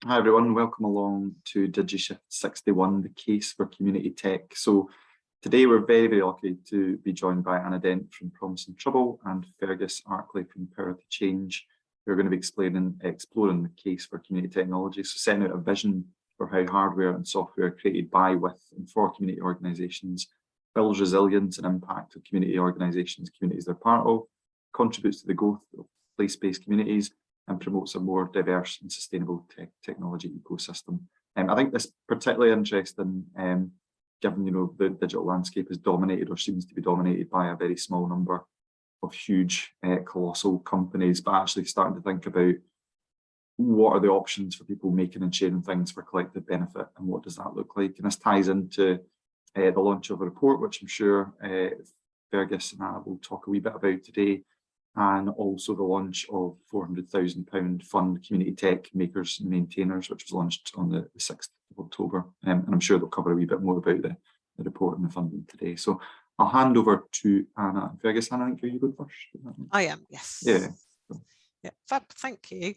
Hi everyone, welcome along to DigiShift 61, the case for community tech. So today we're very lucky to be joined by Anna Dent from Promise and Trouble and Fergus Arkley from Power to Change. We're going to be exploring the case for community technology, so setting out a vision for how hardware and software created by, with and for community organisations builds resilience and impact of community organisations, communities they're part of, contributes to the growth of place-based communities, and promotes a more diverse and sustainable technology ecosystem. I think this is particularly interesting, given the digital landscape is dominated or seems to be dominated by a very small number of huge, colossal companies, but actually starting to think about what are the options for people making and sharing things for collective benefit, and what does that look like? And this ties into the launch of a report, which I'm sure Fergus and Anna will talk a wee bit about today, and also the launch of £400,000 fund community tech makers and maintainers, which was launched on the 6th of October. And I'm sure they'll cover a wee bit more about the report and the funding today. So I'll hand over to Anna and Fergus. Anna, I think you go first. I am, yes. Yeah. Yeah, fab, thank you.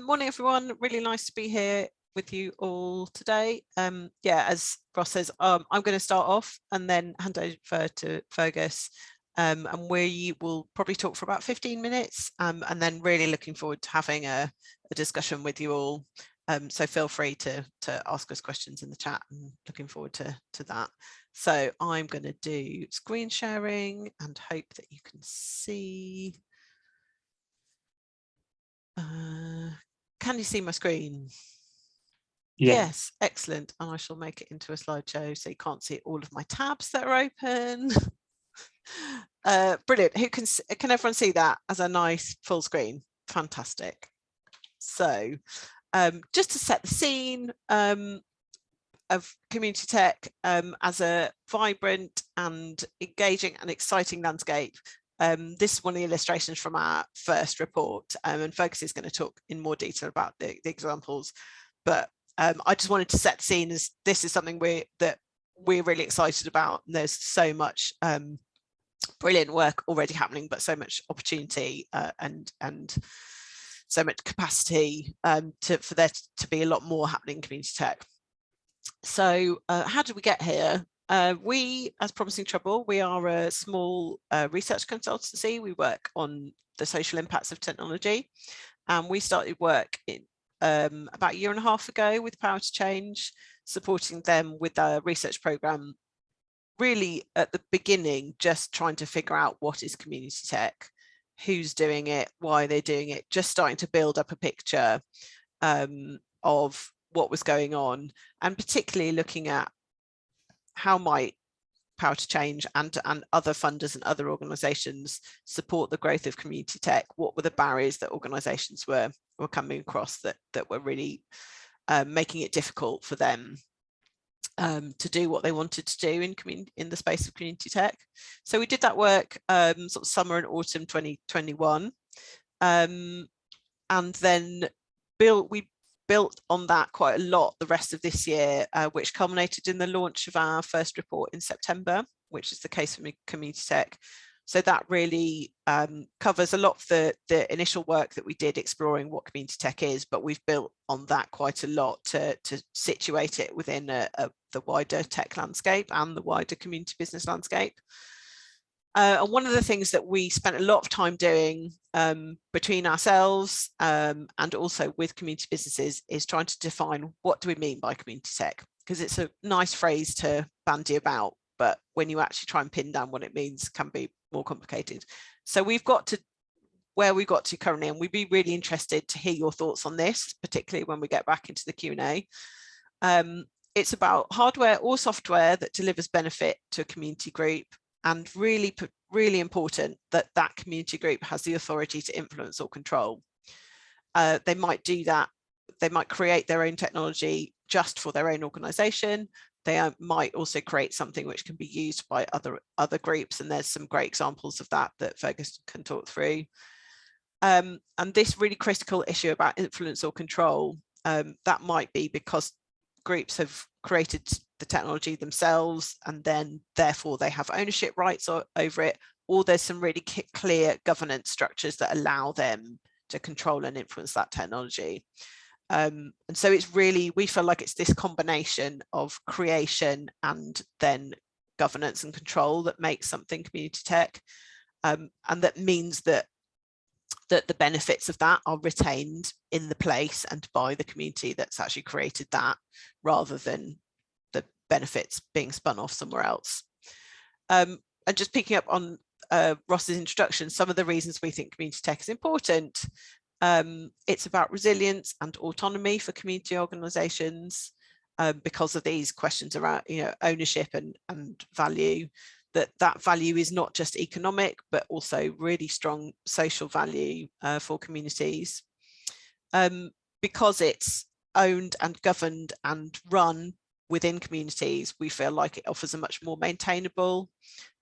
Morning, everyone. Really nice to be here with you all today. Yeah, as Ross says, I'm going to start off and then hand over to Fergus. And we will probably talk for about 15 minutes and then really looking forward to having a discussion with you all. So feel free to ask us questions in the chat, and looking forward to that. So I'm going to do screen sharing and hope that you can see. Can you see my screen? Yeah. Yes, excellent. And I shall make it into a slideshow so you can't see all of my tabs that are open. Brilliant. Who can everyone see that as a nice full screen? Fantastic. So just to set the scene of community tech as a vibrant and engaging and exciting landscape. This is one of the illustrations from our first report, and Fergus is going to talk in more detail about the examples, but I just wanted to set the scene as this is something that we're really excited about. And there's so much brilliant work already happening, but so much opportunity and so much capacity for there to be a lot more happening in community tech. So how did we get here? We, as Promising Trouble, we are a small research consultancy. We work on the social impacts of technology, and we started work in about a year and a half ago with Power to Change, supporting them with a research program. Really at the beginning, just trying to figure out what is community tech, who's doing it, why they're doing it, just starting to build up a picture of what was going on, and particularly looking at how might Power to Change and other funders and other organisations support the growth of community tech. What were the barriers that organisations were coming across that were really making it difficult for them to do what they wanted to do in the space of community tech. So we did that work sort of summer and autumn 2021, and then we built on that quite a lot the rest of this year, which culminated in the launch of our first report in September, which is the case for community tech. So that really covers a lot of the initial work that we did exploring what community tech is, but we've built on that quite a lot to situate it within the wider tech landscape and the wider community business landscape. And one of the things that we spent a lot of time doing between ourselves and also with community businesses is trying to define what do we mean by community tech, because it's a nice phrase to bandy about, but when you actually try and pin down what it means can be more complicated. So we've got to where we got to currently, and we'd be really interested to hear your thoughts on this, particularly when we get back into the Q&A. It's about hardware or software that delivers benefit to a community group, and really important that that community group has the authority to influence or control. They might do that. They might create their own technology just for their own organization. They might also create something which can be used by other groups, and there's some great examples of that Fergus can talk through. And this really critical issue about influence or control, that might be because groups have created the technology themselves, and then therefore they have ownership rights over it, or there's some really clear governance structures that allow them to control and influence that technology. And so it's really, we feel like it's this combination of creation and then governance and control that makes something community tech. And that means that the benefits of that are retained in the place and by the community that's actually created that, rather than the benefits being spun off somewhere else. And just picking up on Ross's introduction, some of the reasons we think community tech is important. It's about resilience and autonomy for community organisations because of these questions around, ownership and value. That value is not just economic, but also really strong social value for communities. Because it's owned and governed and run within communities, we feel like it offers a much more maintainable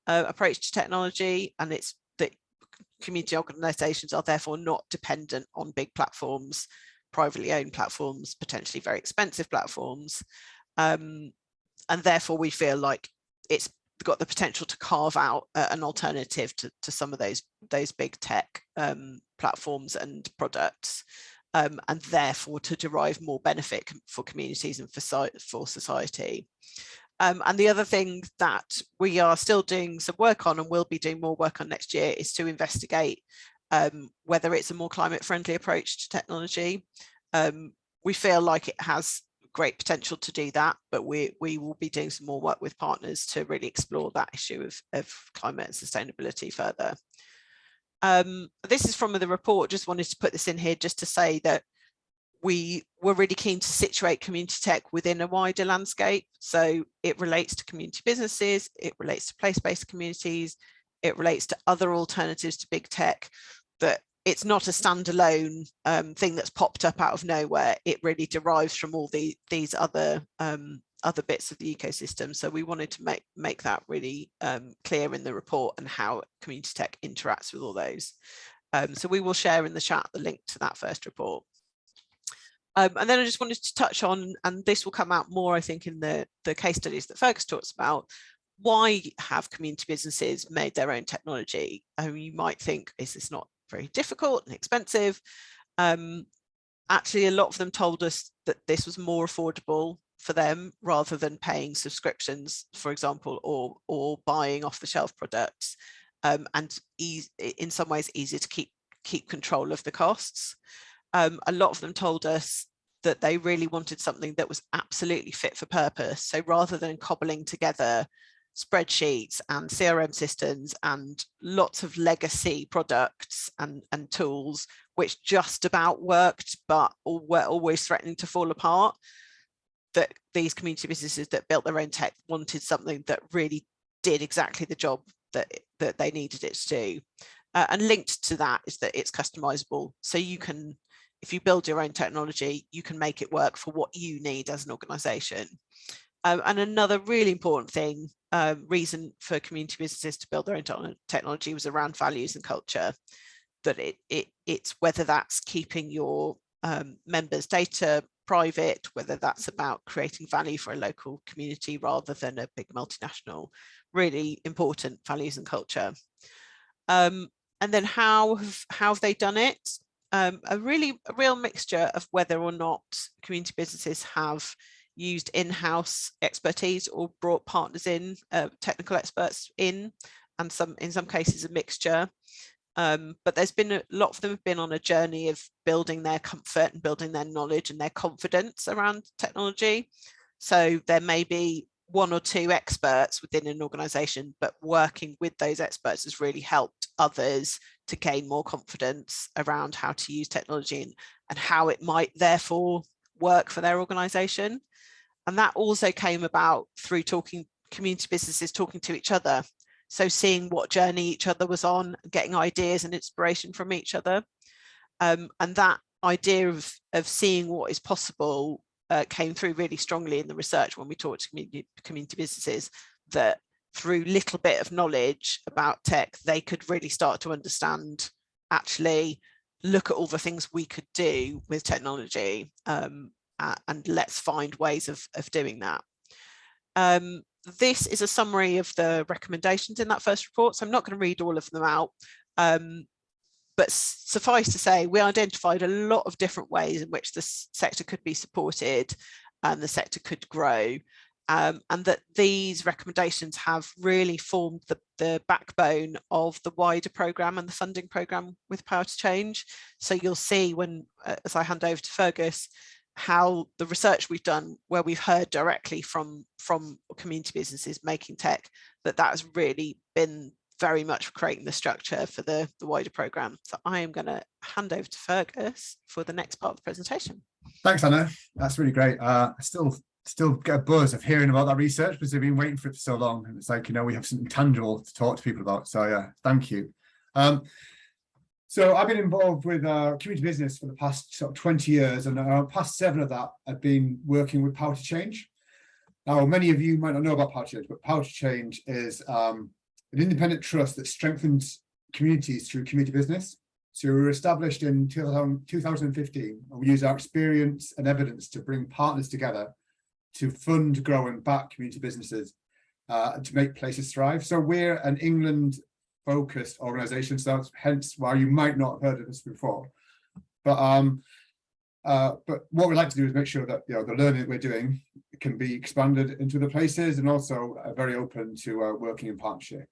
approach to technology, and it's that community organisations are therefore not dependent on big platforms, privately owned platforms, potentially very expensive platforms, and therefore we feel like it's got the potential to carve out an alternative to some of those big tech platforms and products, and therefore to derive more benefit for communities and for society. And the other thing that we are still doing some work on, and will be doing more work on next year, is to investigate whether it's a more climate friendly approach to technology. We feel like it has great potential to do that, but we will be doing some more work with partners to really explore that issue of climate and sustainability further. This is from the report. Just wanted to put this in here just to say that we were really keen to situate community tech within a wider landscape. So it relates to community businesses, it relates to place-based communities, it relates to other alternatives to big tech, that it's not a standalone thing that's popped up out of nowhere. It really derives from all these other bits of the ecosystem. So we wanted to make that really clear in the report, and how community tech interacts with all those. So we will share in the chat the link to that first report. And then I just wanted to touch on, and this will come out more, I think, in the case studies that Fergus talks about, why have community businesses made their own technology? You might think, is this not very difficult and expensive? Actually, a lot of them told us that this was more affordable for them rather than paying subscriptions, for example, or buying off-the-shelf products, and in some ways easier to keep control of the costs. A lot of them told us that they really wanted something that was absolutely fit for purpose. So rather than cobbling together spreadsheets and CRM systems and lots of legacy products and tools, which just about worked, but were always threatening to fall apart, that these community businesses that built their own tech wanted something that really did exactly the job that they needed it to do. And linked to that is that it's customizable. So you can, if you build your own technology, you can make it work for what you need as an organization. And another really important thing, reason for community businesses to build their own technology was around values and culture. That it's whether that's keeping your members' data private, whether that's about creating value for a local community rather than a big multinational, really important values and culture. And then how have they done it? A real mixture of whether or not community businesses have used in-house expertise or brought partners in, technical experts in, and in some cases a mixture. But there's been a lot of them have been on a journey of building their comfort and building their knowledge and their confidence around technology. So there may be one or two experts within an organization, but working with those experts has really helped others to gain more confidence around how to use technology and how it might therefore work for their organization. And that also came about through community businesses talking to each other. So seeing what journey each other was on, getting ideas and inspiration from each other. And that idea of seeing what is possible came through really strongly in the research when we talked to community businesses, that through little bit of knowledge about tech, they could really start to understand, actually, look at all the things we could do with technology, and let's find ways of doing that. This is a summary of the recommendations in that first report, so I'm not going to read all of them out, but suffice to say, we identified a lot of different ways in which the sector could be supported and the sector could grow. And that these recommendations have really formed the backbone of the wider programme and the funding programme with Power to Change. So you'll see when, as I hand over to Fergus, how the research we've done, where we've heard directly from community businesses making tech, that has really been very much creating the structure for the wider programme. So I am going to hand over to Fergus for the next part of the presentation. Thanks, Anna. That's really great. I still get a buzz of hearing about that research because I've been waiting for it for so long, and it's like, we have something tangible to talk to people about. So yeah, thank you. So I've been involved with community business for the past sort of 20 years, and past 7 of that I've been working with Power to Change. Now, many of you might not know about Power to Change, but Power to Change is an independent trust that strengthens communities through community business. So we were established in 2015, and we use our experience and evidence to bring partners together to fund, grow and back community businesses to make places thrive. So we're an England-focused organisation, so that's hence why you might not have heard of us before. But what we like to do is make sure that the learning that we're doing can be expanded into other places, and also very open to working in partnership.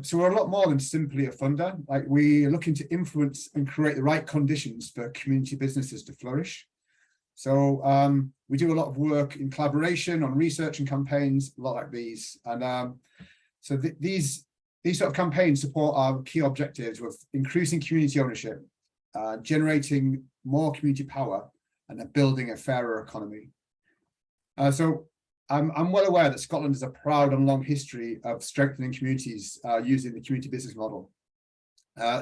So we're a lot more than simply a funder. Like, we're looking to influence and create the right conditions for community businesses to flourish. So we do a lot of work in collaboration on research and campaigns, a lot like these. And so these sort of campaigns support our key objectives of increasing community ownership, generating more community power, and building a fairer economy. So I'm well aware that Scotland has a proud and long history of strengthening communities using the community business model.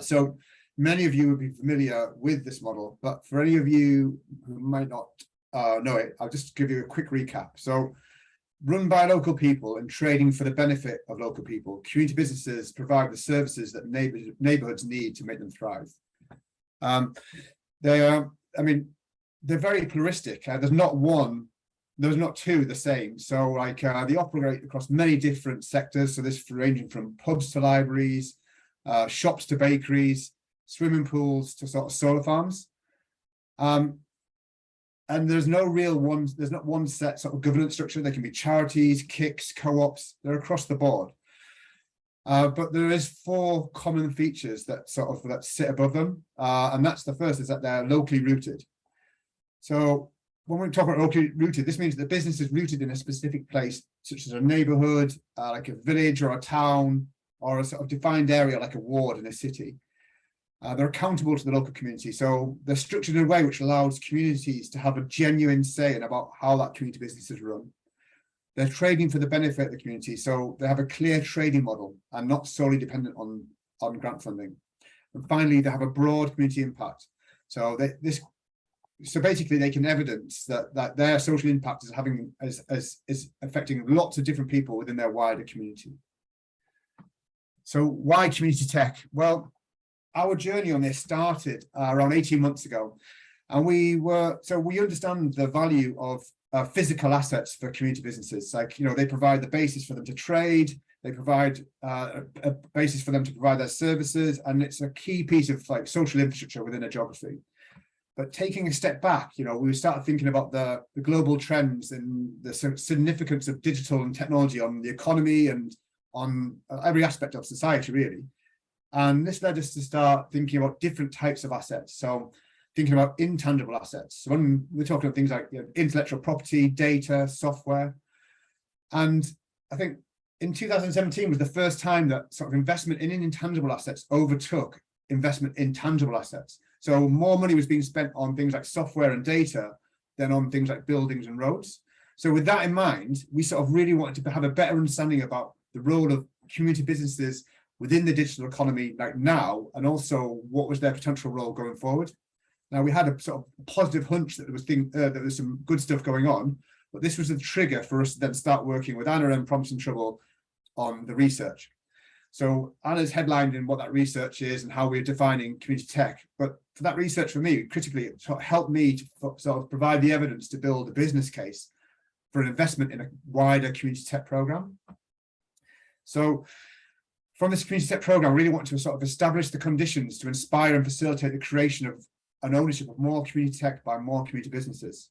So many of you will be familiar with this model, but for any of you who might not know it, I'll just give you a quick recap. So, run by local people and trading for the benefit of local people, community businesses provide the services that neighbourhoods need to make them thrive. They're very pluralistic. There's not two the same. So like they operate across many different sectors. So this ranging from pubs to libraries, shops to bakeries, swimming pools to sort of solar farms. And there's not one set sort of governance structure. They can be charities, KICs, co-ops, they're across the board. But there is 4 common features that sit above them. And that's the first, is that they're locally rooted. So when we talk about locally rooted, this means that the business is rooted in a specific place, such as a neighbourhood, like a village or a town, or a sort of defined area like a ward in a city. They're accountable to the local community. So they're structured in a way which allows communities to have a genuine say about how that community business is run. They're trading for the benefit of the community. So they have a clear trading model and not solely dependent on grant funding. And finally, they have a broad community impact. So basically they can evidence that their social impact is affecting lots of different people within their wider community. So why community tech? Well, our journey on this started around 18 months ago, and we understand the value of physical assets for community businesses. Like, they provide the basis for them to trade, they provide a basis for them to provide their services, and it's a key piece of like social infrastructure within a geography. But taking a step back, we started thinking about the global trends and the significance of digital and technology on the economy and on every aspect of society, really. And this led us to start thinking about different types of assets. So thinking about intangible assets. So when we're talking about things like intellectual property, data, software. And I think in 2017 was the first time that sort of investment in intangible assets overtook investment in tangible assets. So more money was being spent on things like software and data than on things like buildings and roads. So with that in mind, we sort of really wanted to have a better understanding about the role of community businesses within the digital economy like now, and also what was their potential role going forward. Now, we had a sort of positive hunch that there was some good stuff going on, but this was a trigger for us to then start working with Anna and Promising Trouble on the research. So Anna's headlined in what that research is and how we're defining community tech. But for that research, for me, critically, it sort of helped me to sort of provide the evidence to build a business case for an investment in a wider community tech program. So from this community tech program, we really want to sort of establish the conditions to inspire and facilitate the creation of an ownership of more community tech by more community businesses.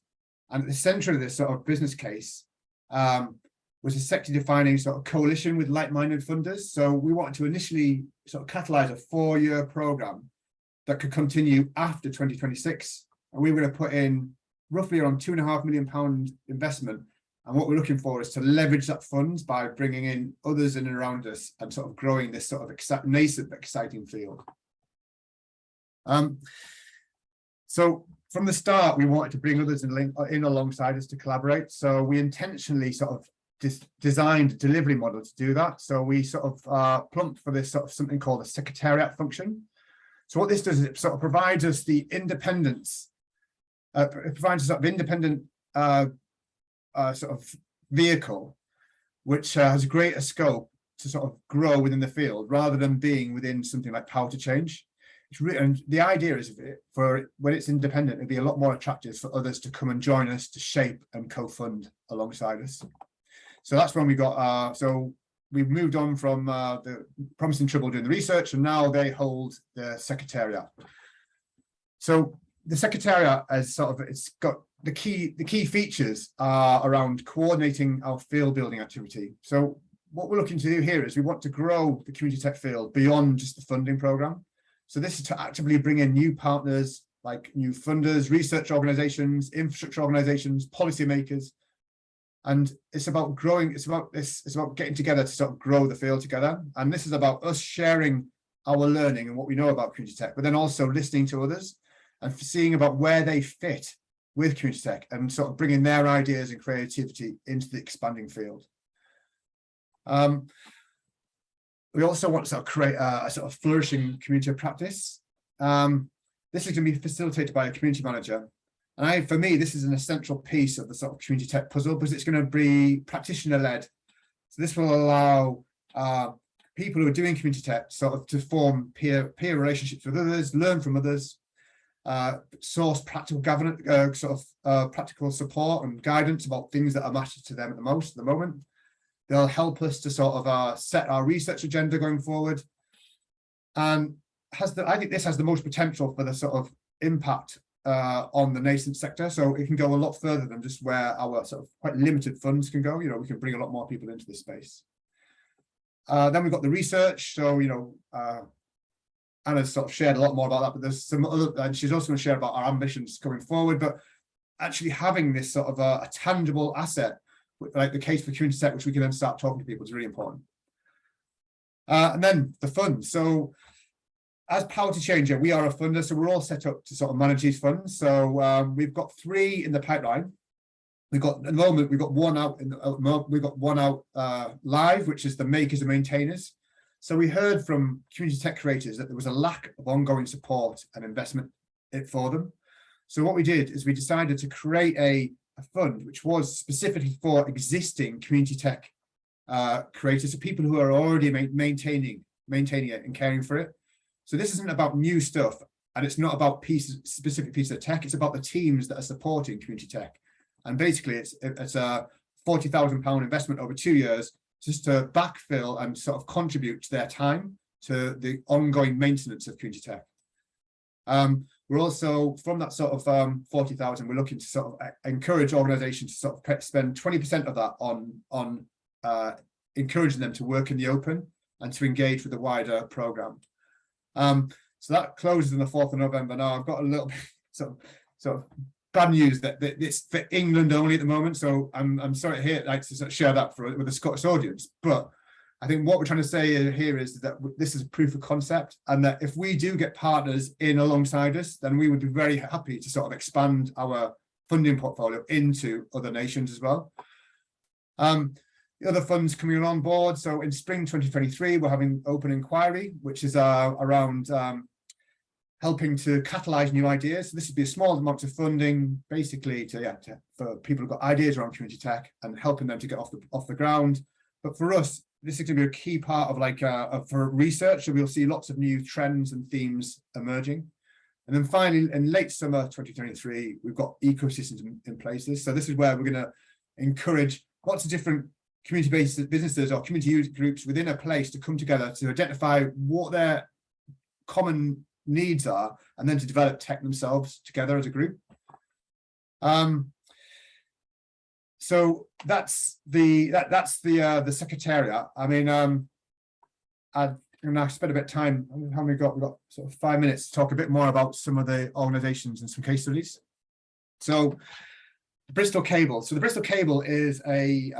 And at the center of this sort of business case was a sector defining sort of coalition with like-minded funders. So we wanted to initially sort of catalyze a 4-year program that could continue after 2026. And we were going to put in roughly around £2.5 million investment. And what we're looking for is to leverage that funds by bringing in others in and around us and sort of growing this sort of nascent, exciting field. So from the start, we wanted to bring others in alongside us to collaborate. So we intentionally sort of designed a delivery model to do that. So we sort of plumped for this sort of something called a secretariat function. So what this does is it sort of provides us the independence. It provides a sort of independent sort of vehicle, which has greater scope to sort of grow within the field rather than being within something like Power to Change. And the idea is for when it's independent, it'd be a lot more attractive for others to come and join us to shape and co-fund alongside us. So that's when we got, so we've moved on from the Promising Trouble doing the research, and now they hold the secretariat. So the secretariat has sort of, it's got the key features are around coordinating our field building activity. So what we're looking to do here is we want to grow the community tech field beyond just the funding program. So this is to actively bring in new partners, like new funders, research organizations, infrastructure organizations, policymakers. And it's about growing, it's about getting together to sort of grow the field together. And this is about us sharing our learning and what we know about community tech, but then also listening to others and seeing about where they fit with community tech and sort of bringing their ideas and creativity into the expanding field. We also want to sort of create a sort of flourishing community of practice. This is going to be facilitated by a community manager. And for me, this is an essential piece of the sort of community tech puzzle because it's going to be practitioner-led. So this will allow people who are doing community tech sort of to form peer relationships with others, learn from others, source practical governance, practical support and guidance about things that are matter to them at the moment. They'll help us to sort of set our research agenda going forward. And I think this has the most potential for the sort of impact on the nascent sector. So it can go a lot further than just where our sort of quite limited funds can go. You know, we can bring a lot more people into this space. Then we've got the research. So, you know, Anna's sort of shared a lot more about that, but there's some other, and she's also going to share about our ambitions going forward. But actually having this sort of a tangible asset, like the case for community tech, which we can then start talking to people, is really important. And then the funds. So as Power to Change, we are a funder, so we're all set up to sort of manage these funds. So we've got 3 in the pipeline. We've got, at the moment, we've got one out live, which is the makers and maintainers. So we heard from community tech creators that there was a lack of ongoing support and investment for them. So what we did is we decided to create a fund which was specifically for existing community tech creators, so people who are already maintaining it and caring for it. So this isn't about new stuff, and it's not about specific pieces of tech. It's about the teams that are supporting community tech. And basically, it's a £40,000 investment over 2 years just to backfill and sort of contribute to their time to the ongoing maintenance of community tech. We're also, from that sort of 40,000, we're looking to sort of encourage organizations to sort of spend 20% of that on encouraging them to work in the open and to engage with the wider program. So that closes on the 4th of November. Now I've got a little bit sort of bad news that it's for England only at the moment. So I'm sorry to hear, like, to sort of share that with the Scottish audience, but I think what we're trying to say here is that this is a proof of concept, and that if we do get partners in alongside us, then we would be very happy to sort of expand our funding portfolio into other nations as well. The other funds coming on board. So in spring 2023, we're having open inquiry, which is around helping to catalyze new ideas. So this would be a small amount of funding, basically for people who've got ideas around community tech and helping them to get off the ground. But for us, this is going to be a key part of for research. So we'll see lots of new trends and themes emerging. And then finally, in late summer 2023, we've got ecosystems in places. So this is where we're going to encourage lots of different community-based businesses or community user groups within a place to come together to identify what their common needs are, and then to develop tech themselves together as a group. So that's the secretariat. I mean, I spent a bit of time. How many got? We've got sort of 5 minutes to talk a bit more about some of the organisations and some case studies. So, Bristol Cable. So the Bristol Cable is a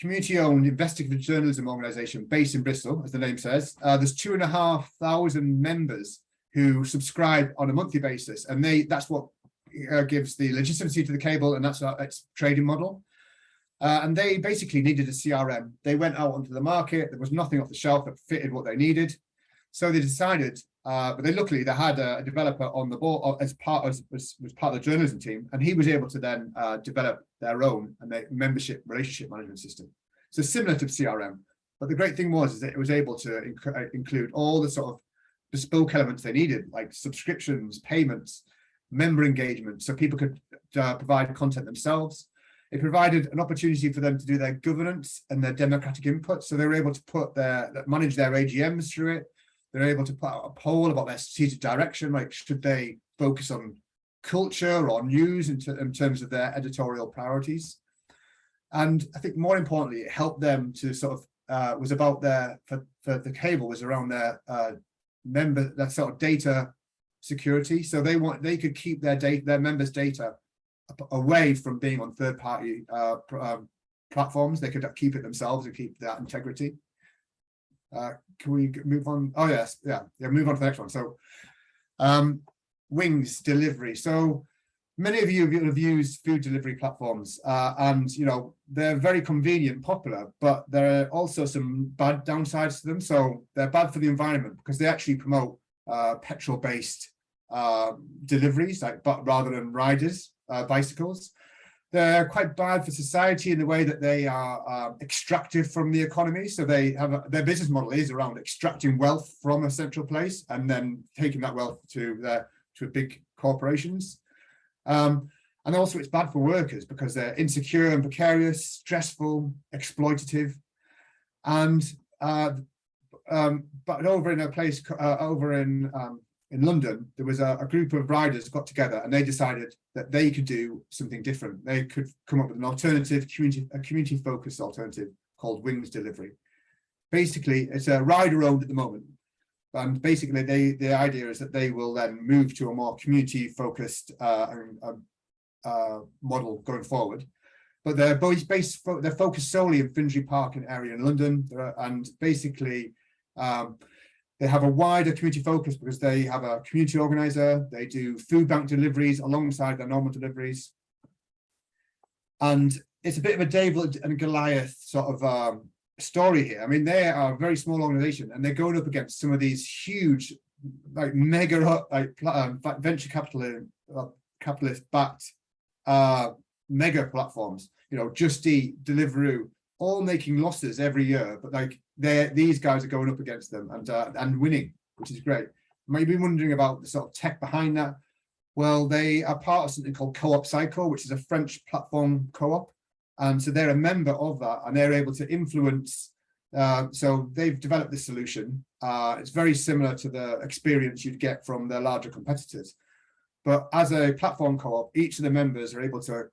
community-owned investigative journalism organisation based in Bristol, as the name says. There's 2,500 members who subscribe on a monthly basis, and that's what gives the legitimacy to the cable, and that's its trading model. And they basically needed a CRM. They went out onto the market. There was nothing off the shelf that fitted what they needed, so they decided. But luckily they had a developer on the board as part of the journalism team, and he was able to then develop their own and their membership relationship management system. So similar to CRM, but the great thing was that it was able to include all the sort of bespoke elements they needed, like subscriptions, payments, member engagement, so people could provide content themselves. It provided an opportunity for them to do their governance and their democratic input, so they were able to manage their AGMs through it. They're able to put out a poll about their strategic direction, like should they focus on culture or news in terms of their editorial priorities. And I think more importantly, it helped them to sort of was about for the cable was around their that sort of data security. So they could keep their members' data away from being on third-party platforms. They could keep it themselves and keep that integrity. Can we move on? Oh yes, yeah, move on to the next one. So Wings delivery. So many of you have used food delivery platforms, and they're very convenient and popular, but there are also some bad downsides to them. So they're bad for the environment because they actually promote petrol-based deliveries, but rather than riders, bicycles. They're quite bad for society in the way that they are extractive from the economy. So they have their business model is around extracting wealth from a central place and then taking that wealth to big corporations. And also it's bad for workers because they're insecure and precarious, stressful, exploitative. And but over in a place in London, there was a group of riders got together and they decided that they could do something different. They could come up with an alternative, a community-focused alternative called Wings Delivery. Basically, it's a rider-owned at the moment. And basically, the idea is that they will then move to a more community-focused model going forward. But they're focused solely in Finsbury Park and area in London. And basically, they have a wider community focus because they have a community organizer. They do food bank deliveries alongside their normal deliveries. And it's a bit of a David and Goliath sort of story here. I mean, they are a very small organization and they're going up against some of these huge, like mega, venture capitalist backed mega platforms, Just Eat, Deliveroo, all making losses every year, but these guys are going up against them and winning, which is great. You might be wondering about the sort of tech behind that. Well, they are part of something called Co-op Cycle, which is a French platform co-op, and so they're a member of that, and they're able to influence. So they've developed this solution. It's very similar to the experience you'd get from their larger competitors, but as a platform co-op, each of the members are able to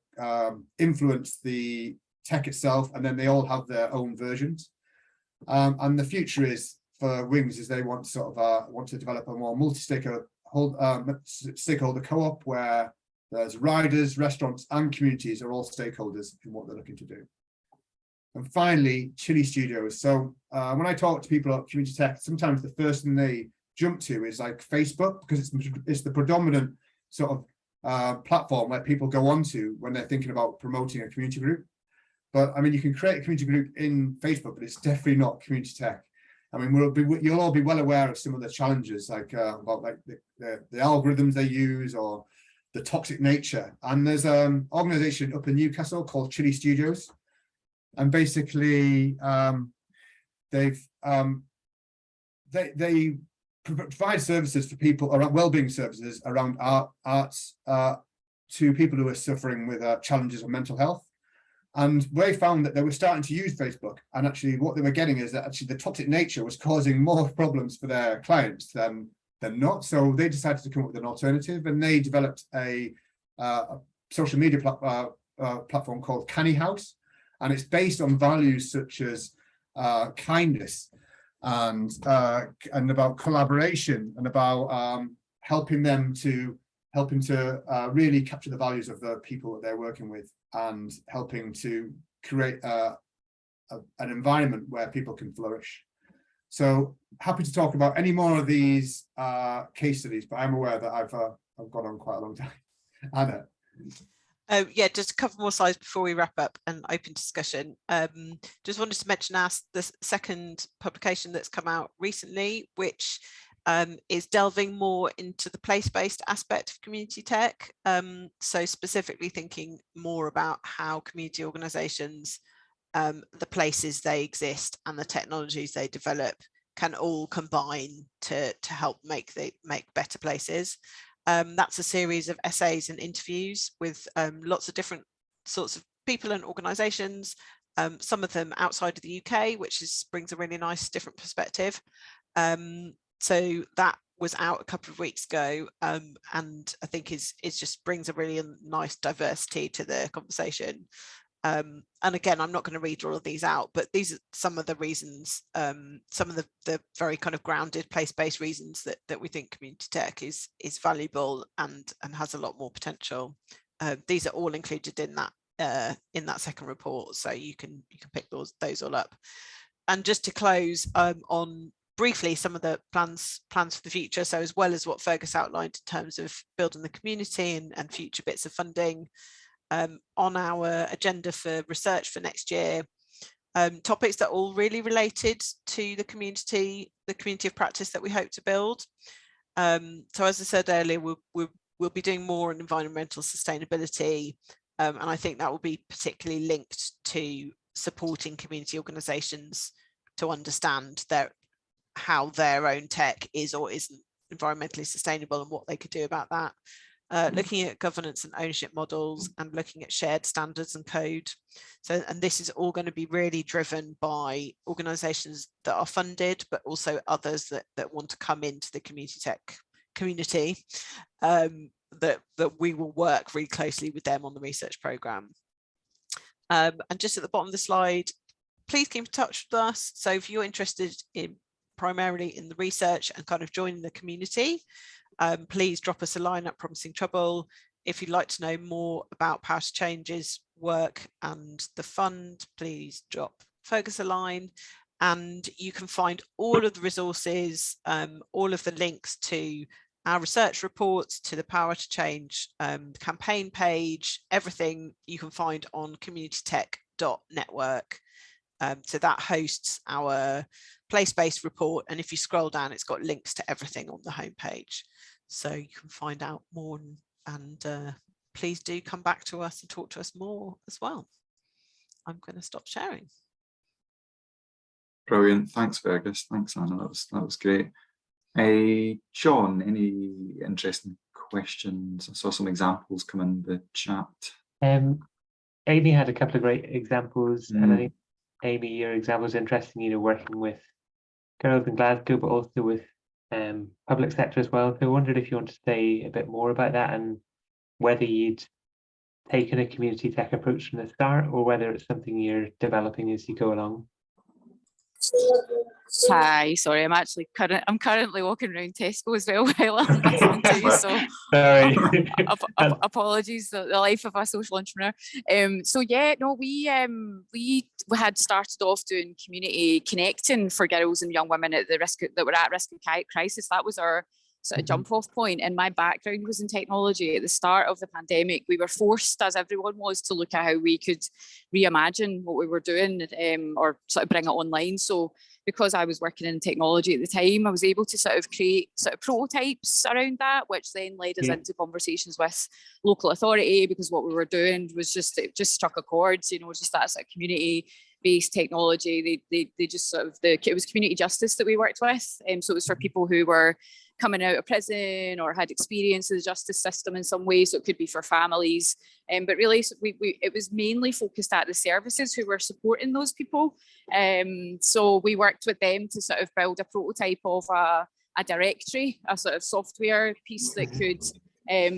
influence the tech itself, and then they all have their own versions. And the future is for Wings is they want to develop a more multi-stakeholder co-op where there's riders, restaurants, and communities are all stakeholders in what they're looking to do. And finally, Chili Studios. So when I talk to people about community tech, sometimes the first thing they jump to is like Facebook, because it's the predominant sort of platform where people go onto when they're thinking about promoting a community group. But I mean, you can create a community group in Facebook, but it's definitely not community tech. I mean, you'll all be well aware of some of the challenges, about the algorithms they use or the toxic nature. And there's an organization up in Newcastle called Chili Studios, and basically they provide services for people around wellbeing services around arts to people who are suffering with challenges of mental health. And they found that they were starting to use Facebook, and actually what they were getting is that actually the toxic nature was causing more problems for their clients than not. So they decided to come up with an alternative, and they developed a social media platform called Canny House, and it's based on values such as kindness and about collaboration, and about helping to really capture the values of the people that they're working with, and helping to create an environment where people can flourish. So happy to talk about any more of these case studies, but I'm aware that I've gone on quite a long time. Anna. Yeah, just a couple more slides before we wrap up and open discussion. Just wanted to mention the second publication that's come out recently, which is delving more into the place-based aspect of community tech. So specifically thinking more about how community organisations, the places they exist and the technologies they develop can all combine to help make better places. That's a series of essays and interviews with lots of different sorts of people and organisations, some of them outside of the UK, which brings a really nice different perspective. So that was out a couple of weeks ago, and I think is just brings a really nice diversity to the conversation. And again, I'm not going to read all of these out, but these are some of the reasons, some of the very kind of grounded place-based reasons that we think community tech is valuable and has a lot more potential. These are all included in that second report, so you can pick those all up. And just to close on briefly some of the plans for the future. So as well as what Fergus outlined in terms of building the community and future bits of funding, on our agenda for research for next year, topics that are all really related to the community of practice that we hope to build. So as I said earlier, we'll be doing more on environmental sustainability, and I think that will be particularly linked to supporting community organisations to understand how their own tech is or isn't environmentally sustainable and what they could do about that. Looking at governance and ownership models and looking at shared standards and code. So, and this is all going to be really driven by organisations that are funded, but also others that want to come into the community tech community, that we will work really closely with them on the research programme. And just at the bottom of the slide, please keep in touch with us. So if you're interested in primarily in the research and kind of joining the community, please drop us a line at Promising Trouble. If you'd like to know more about Power to Change's work and the fund, please drop Fergus a line. And you can find all of the resources, all of the links to our research reports, to the Power to Change campaign page, everything you can find on communitytech.network. So that hosts our place-based report, and if you scroll down, it's got links to everything on the homepage, so you can find out more, and please do come back to us and talk to us more as well. I'm going to stop sharing. Brilliant, thanks Fergus, thanks Anna, that was great. John, any interesting questions? I saw some examples come in the chat. Amy had a couple of great examples, and I think Amy, your example is interesting, working with girls in Glasgow, but also with public sector as well. So I wondered if you want to say a bit more about that and whether you'd taken a community tech approach from the start or whether it's something you're developing as you go along. Hi, sorry, I'm currently walking around Tesco as well while I'm listening to you, so sorry. Apologies, the life of a social entrepreneur. So yeah, no, we had started off doing community connecting for girls and young women at that were at risk of crisis. That was our sort of jump off point, and my background was in technology. At the start of the pandemic, we were forced, as everyone was, to look at how we could reimagine what we were doing, or sort of bring it online. So because I was working in technology at the time, I was able to sort of create sort of prototypes around that, which then led us into conversations with local authority, because what we were doing was it just struck a chord, just that sort of community-based technology. They just sort of, it was community justice that we worked with. So it was for people who were coming out of prison or had experience in the justice system in some way. So it could be for families. But really, it was mainly focused at the services who were supporting those people. So we worked with them to sort of build a prototype of a directory, a sort of software piece that could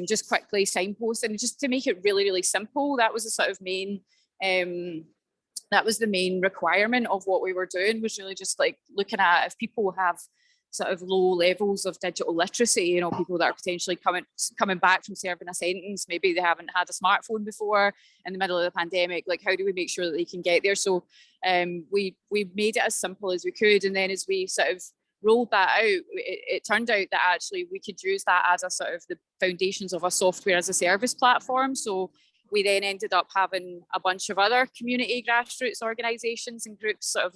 just quickly signpost, and just to make it really, really simple. That was the sort of main, that was the main requirement of what we were doing, was really just like looking at if people have sort of low levels of digital literacy, you know, people that are potentially coming back from serving a sentence, maybe they haven't had a smartphone before in the middle of the pandemic, like how do we make sure that they can get there? So we made it as simple as we could, and then as we sort of rolled that out, it turned out that actually we could use that as a sort of the foundations of a software as a service platform. So we then ended up having a bunch of other community grassroots organisations and groups, sort of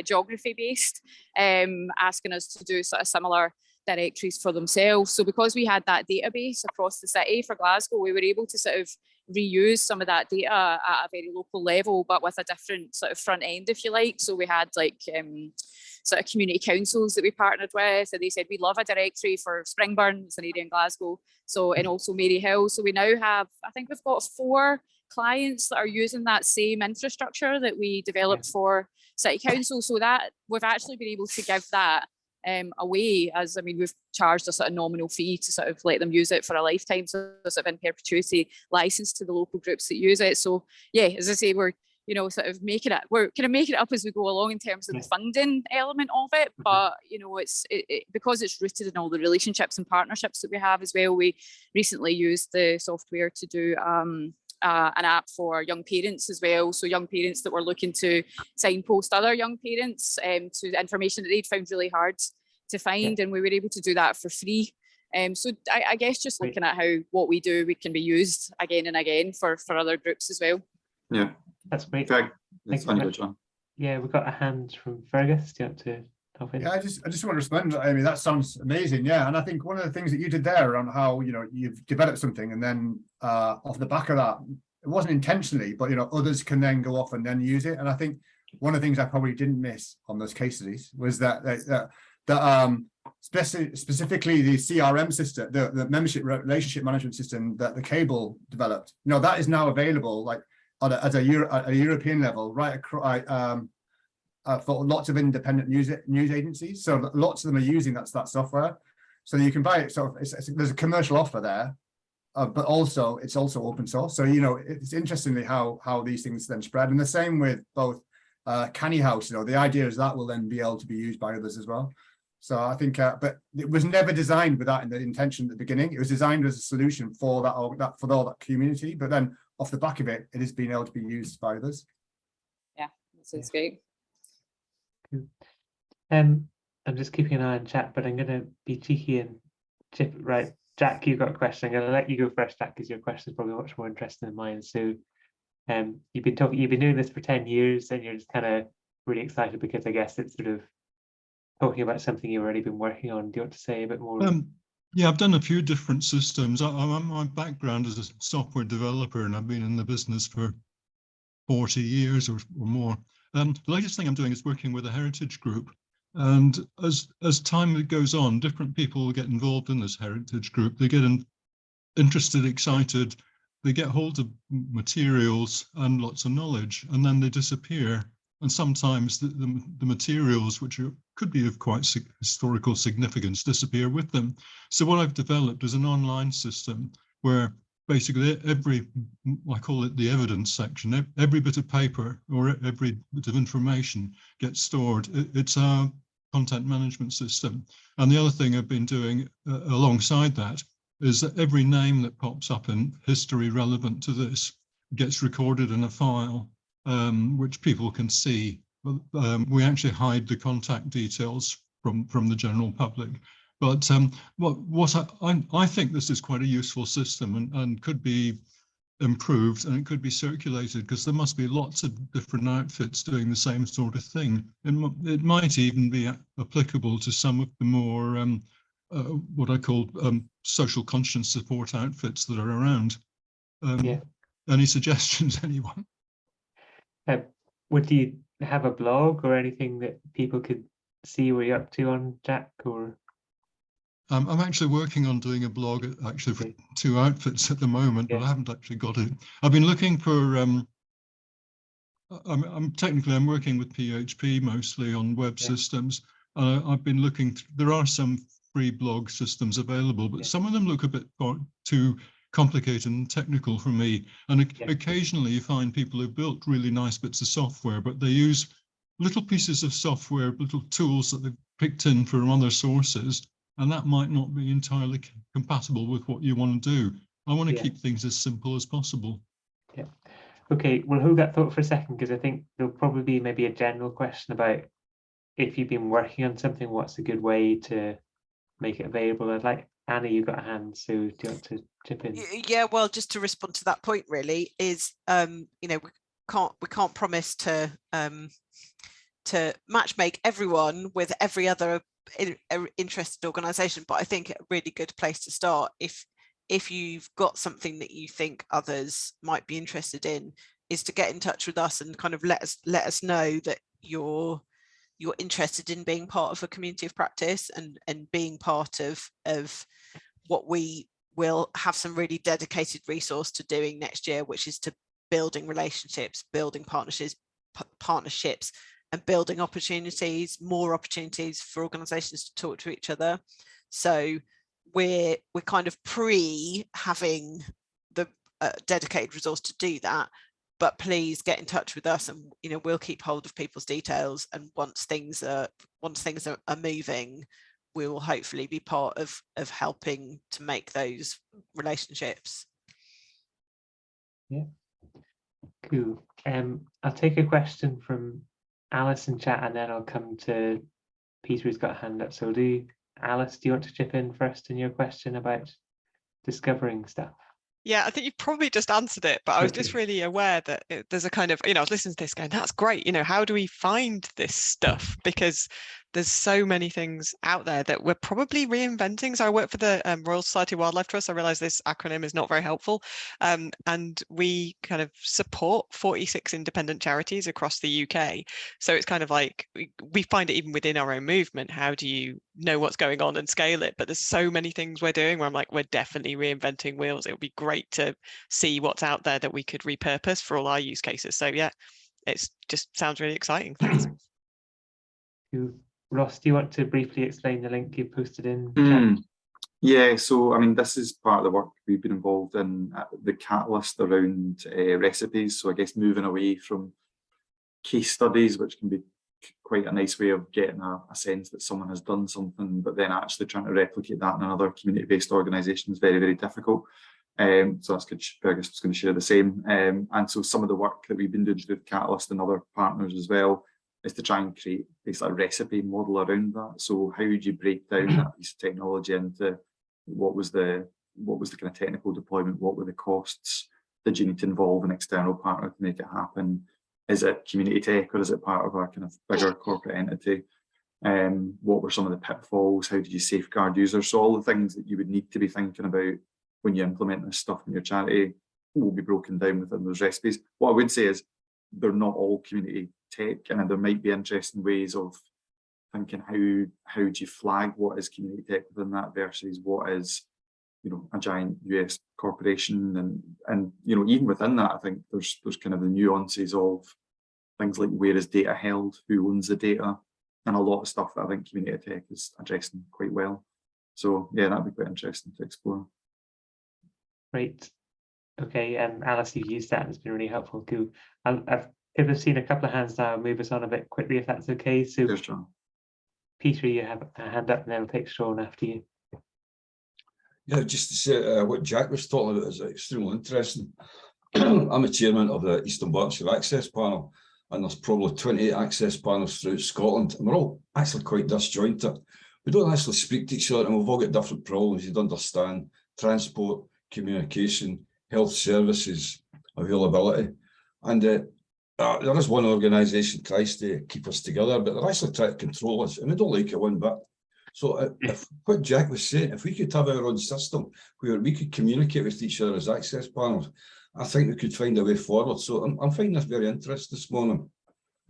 geography based, asking us to do sort of similar directories for themselves. So because we had that database across the city for Glasgow, we were able to sort of reuse some of that data at a very local level, but with a different sort of front end, if you like. So we had like sort of community councils that we partnered with, and they said we love a directory for Springburn, it's an area in Glasgow, so, and also Maryhill. So we now have, I think we've got 4 clients that are using that same infrastructure that we developed for City Council, so that we've actually been able to give that away, as I mean, we've charged a sort of nominal fee to sort of let them use it for a lifetime, so sort of in perpetuity license to the local groups that use it. So yeah, as I say, we're, you know, sort of we're kind of making it up as we go along in terms of the funding element of it. But, you know, it's because it's rooted in all the relationships and partnerships that we have as well. We recently used the software to do an app for young parents as well. So young parents that were looking to signpost other young parents to information that they'd found really hard to find. And we were able to do that for free. So I guess just looking at how what we do, we can be used again and again for other groups as well. Yeah. That's great. Greg, Thanks on very you, much. John. Yeah, we've got a hand from Fergus. Do you want to hop in? Yeah, I just want to respond. I mean, that sounds amazing. Yeah, and I think one of the things that you did there around how, you know, you've developed something, and then off the back of that, it wasn't intentionally, but, you know, others can then go off and then use it. And I think one of the things I probably didn't miss on those case studies was that specifically the CRM system, the membership relationship management system that the cable developed, you know, that is now available like at a European level, right across for lots of independent news agencies. So lots of them are using that software. So you can buy it. So there's a commercial offer there, but also it's also open source. So, you know, it's interestingly how these things then spread. And the same with both Canny House. You know, the idea is that will then be able to be used by others as well. So I think, but it was never designed with that in the intention at the beginning. It was designed as a solution for that for all that community. But then off the back of it, it is being able to be used by others. Yeah, that sounds great. Cool. I'm just keeping an eye on chat, but I'm going to be cheeky and chip right. Jack, you've got a question. I'm going to let you go first, Jack, because your question is probably much more interesting than mine. So, you've been doing this for 10 years, and you're just kind of really excited because I guess it's sort of talking about something you've already been working on. Do you want to say a bit more? Yeah, I've done a few different systems. My background is a software developer, and I've been in the business for 40 years or more. The latest thing I'm doing is working with a heritage group. And as time goes on, different people will get involved in this heritage group. They get interested, excited, they get hold of materials and lots of knowledge, and then they disappear. And sometimes the materials, which could be of quite historical significance, disappear with them. So what I've developed is an online system where basically I call it the evidence section, every bit of paper or every bit of information gets stored. It's a content management system. And the other thing I've been doing alongside that is that every name that pops up in history relevant to this gets recorded in a file, which people can see. We actually hide the contact details from the general public. But I think this is quite a useful system and could be improved, and it could be circulated, because there must be lots of different outfits doing the same sort of thing. It might even be applicable to some of the more what I call social conscience support outfits that are around. Any suggestions, anyone? Would you have a blog or anything that people could see what you're up to on, Jack? Or I'm actually working on doing a blog actually for 2 outfits at the moment, but I haven't actually got it. I've been looking for, I'm working with PHP mostly on web systems. I've been looking, there are some free blog systems available, but some of them look a bit too complicated and technical for me. And occasionally you find people who built really nice bits of software, but they use little pieces of software, little tools that they've picked in from other sources, and that might not be entirely compatible with what you want to do. I want to keep things as simple as possible. Yeah. Okay, we'll hold that thought for a second, because I think there'll probably be maybe a general question about if you've been working on something, what's a good way to make it available? I'd like, Anna, you've got a hand, so do you want to chip in? Yeah, well, just to respond to that point, really, is you know, we can't promise to match make everyone with every other interested organisation, but I think a really good place to start, if you've got something that you think others might be interested in, is to get in touch with us and kind of let us know that you're interested in being part of a community of practice and being part of what we will have some really dedicated resource to doing next year, which is to building relationships, building partnerships and building opportunities, more opportunities for organizations to talk to each other. So we're kind of having the dedicated resource to do that, but please get in touch with us, and you know, we'll keep hold of people's details, and once things are moving, we will hopefully be part of helping to make those relationships. Yeah, cool. I'll take a question from Alice in chat, and then I'll come to Peter, who's got a hand up. So Alice, do you want to chip in first in your question about discovering stuff? Yeah, I think you probably just answered it, but I was just really aware that there's a kind of, you know, I was listening to this going, that's great. You know, how do we find this stuff? Because there's so many things out there that we're probably reinventing. So I work for the Royal Society of Wildlife Trust. I realize this acronym is not very helpful. And we kind of support 46 independent charities across the UK. So it's kind of like, we find it even within our own movement. How do you know what's going on and scale it? But there's so many things we're doing where I'm like, we're definitely reinventing wheels. It would be great to see what's out there that we could repurpose for all our use cases. So yeah, it's just sounds really exciting. Thanks. Ross, do you want to briefly explain the link you posted in? Yeah, so I mean, this is part of the work we've been involved in, the catalyst around recipes. So I guess moving away from case studies, which can be quite a nice way of getting a sense that someone has done something, but then actually trying to replicate that in another community-based organisation is very, very difficult. So that's good. Fergus was going to share the same. And so some of the work that we've been doing with Catalyst and other partners as well is to try and create basically a recipe model around that. So how would you break down that piece of technology into what was the kind of technical deployment? What were the costs? Did you need to involve an external partner to make it happen? Is it community tech, or is it part of a kind of bigger corporate entity? What were some of the pitfalls? How did you safeguard users? So all the things that you would need to be thinking about when you implement this stuff in your charity will be broken down within those recipes. What I would say is they're not all community tech, and there might be interesting ways of thinking how do you flag what is community tech within that versus what is, you know, a giant US corporation, and you know, even within that, I think there's kind of the nuances of things like where is data held, who owns the data, and a lot of stuff that I think community tech is addressing quite well. So yeah, that'd be quite interesting to explore. Great. Okay, Alice, you've used that and it's been really helpful. Cool. I've seen a couple of hands now. I'll move us on a bit quickly if that's okay. So Cheers, John. Peter, you have a hand up, and then I'll take Sean after you. Yeah, just to say what Jack was talking about is extremely interesting. I'm a chairman of the Eastern Berkshire Access Panel, and there's probably 28 access panels throughout Scotland, and we're all actually quite disjointed. We don't actually speak to each other, and we've all got different problems. You'd understand transport, communication, health services, availability, and there is one organisation tries to keep us together, but they're actually trying to control us, and we don't like it one bit. So if what Jack was saying, if we could have our own system where we could communicate with each other as access panels, I think we could find a way forward. So I'm finding this very interesting this morning.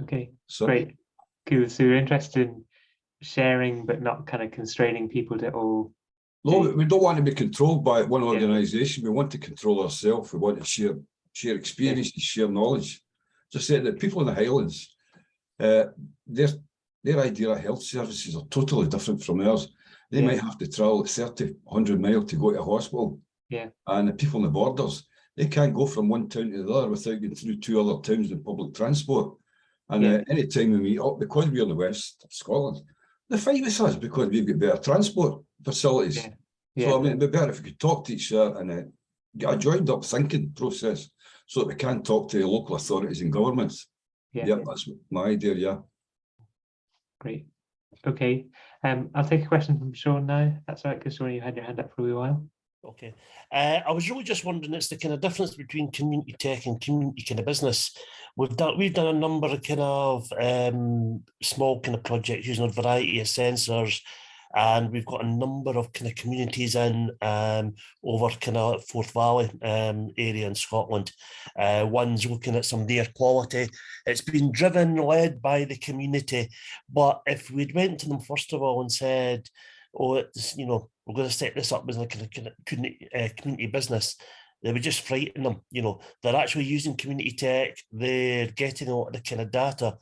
Okay, great. Cool. So you're interested in sharing, but not kind of constraining people to all No, we don't want to be controlled by one organisation. We want to control ourselves. We want to share experiences, share knowledge. Just say that people in the Highlands, their idea of health services are totally different from ours. They might have to travel 30, 100 miles to go to a hospital. Yeah. And the people on the borders, they can't go from one town to the other without going through 2 other towns in public transport. And any time we meet up, because we're in the west of Scotland, they fight with us because we've got better transport facilities. So I mean, it'd be better if we could talk to each other and get a joined up thinking process so that we can talk to the local authorities and governments. Yeah, that's my idea, Great. Okay. I'll take a question from Sean now. That's all right, because Sean, you had your hand up for a wee while. Okay. I was really just wondering, it's the kind of difference between community tech and community kind of business. We've done a number of kind of small kind of projects using a variety of sensors, and we've got a number of kind of communities in over kind of Forth Valley area in Scotland. One's looking at some of the air quality. It's been led by the community, but if we'd went to them first of all and said, oh, it's, you know, we're going to set this up as a kind of community business, they would just frighten them. You know, they're actually using community tech, they're getting a lot of the kind of data,